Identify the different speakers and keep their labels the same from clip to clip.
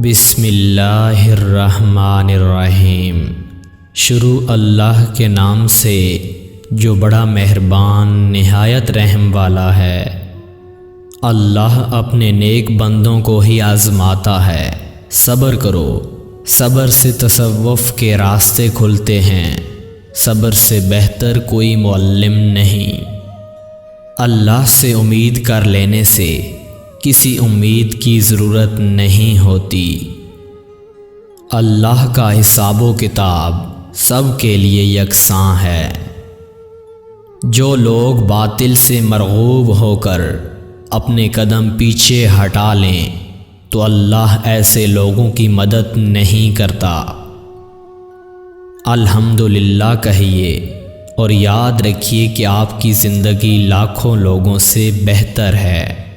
Speaker 1: बिस्मिल्लाहिर्रहमानिर्रहीम। शुरू अल्लाह के नाम से जो बड़ा मेहरबान निहायत रहम वाला है। अल्लाह अपने नेक बंदों को ही आज़माता है। सब्र करो, सब्र से तसव्वुफ़ के रास्ते खुलते हैं। सब्र से बेहतर कोई मुअल्लिम नहीं। अल्लाह से उम्मीद कर लेने से किसी उम्मीद की ज़रूरत नहीं होती। अल्लाह का हिसाबो किताब सब के लिए यकसां है। जो लोग बातिल से मरगूब होकर अपने कदम पीछे हटा लें तो अल्लाह ऐसे लोगों की मदद नहीं करता। अल्हम्दुलिल्लाह कहिए और याद रखिए कि आपकी ज़िंदगी लाखों लोगों से बेहतर है।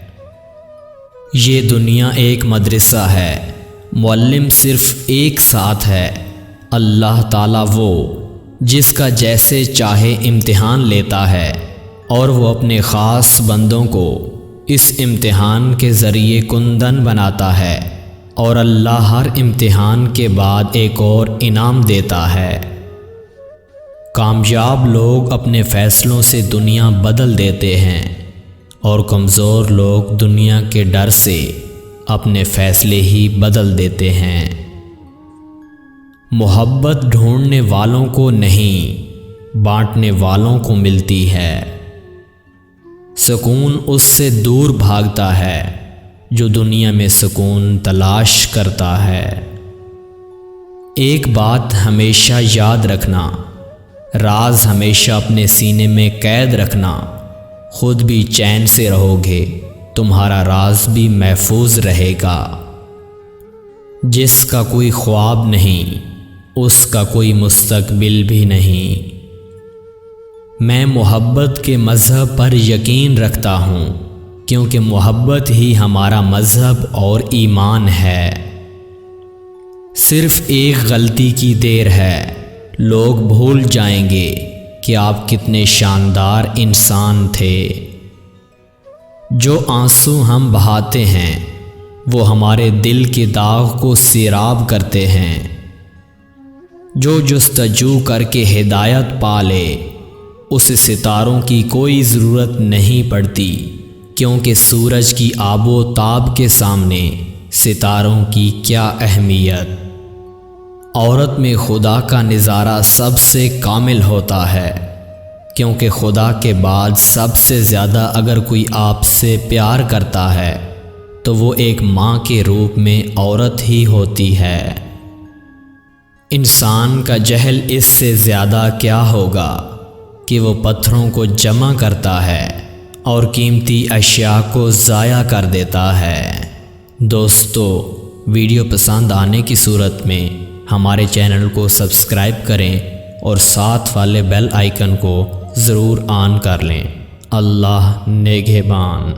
Speaker 1: ये दुनिया एक मदरसा है, मुअल्लिम सिर्फ़ एक साथ है। अल्लाह ताला वो जिसका जैसे चाहे इम्तिहान लेता है और वो अपने ख़ास बंदों को इस इम्तिहान के ज़रिए कुंदन बनाता है और अल्लाह हर इम्तिहान के बाद एक और इनाम देता है। कामयाब लोग अपने फ़ैसलों से दुनिया बदल देते हैं और कमज़ोर लोग दुनिया के डर से अपने फ़ैसले ही बदल देते हैं। मोहब्बत ढूंढने वालों को नहीं, बांटने वालों को मिलती है। सुकून उससे दूर भागता है जो दुनिया में सुकून तलाश करता है। एक बात हमेशा याद रखना, राज हमेशा अपने सीने में कैद रखना। खुद भी चैन से रहोगे, तुम्हारा राज भी महफूज रहेगा। जिसका कोई ख्वाब नहीं, उसका कोई मुस्तकबिल भी नहीं। मैं मोहब्बत के मज़हब पर यकीन रखता हूँ क्योंकि मोहब्बत ही हमारा मज़हब और ईमान है। सिर्फ़ एक गलती की देर है, लोग भूल जाएंगे कि आप कितने शानदार इंसान थे। जो आंसू हम बहाते हैं वो हमारे दिल के दाग को सैराब करते हैं। जो जुस्तजू करके हिदायत पाले उसे सितारों की कोई ज़रूरत नहीं पड़ती क्योंकि सूरज की आबो ताब के सामने सितारों की क्या अहमियत। औरत में खुदा का नज़ारा सबसे कामिल होता है क्योंकि खुदा के बाद सबसे ज़्यादा अगर कोई आपसे प्यार करता है तो वो एक माँ के रूप में औरत ही होती है। इंसान का जहल इससे ज़्यादा क्या होगा कि वो पत्थरों को जमा करता है और कीमती अशिया को ज़ाया कर देता है। दोस्तों, वीडियो पसंद आने की सूरत में हमारे चैनल को सब्सक्राइब करें और साथ वाले बेल आइकन को ज़रूर ऑन कर लें। अल्लाह नेगहबान।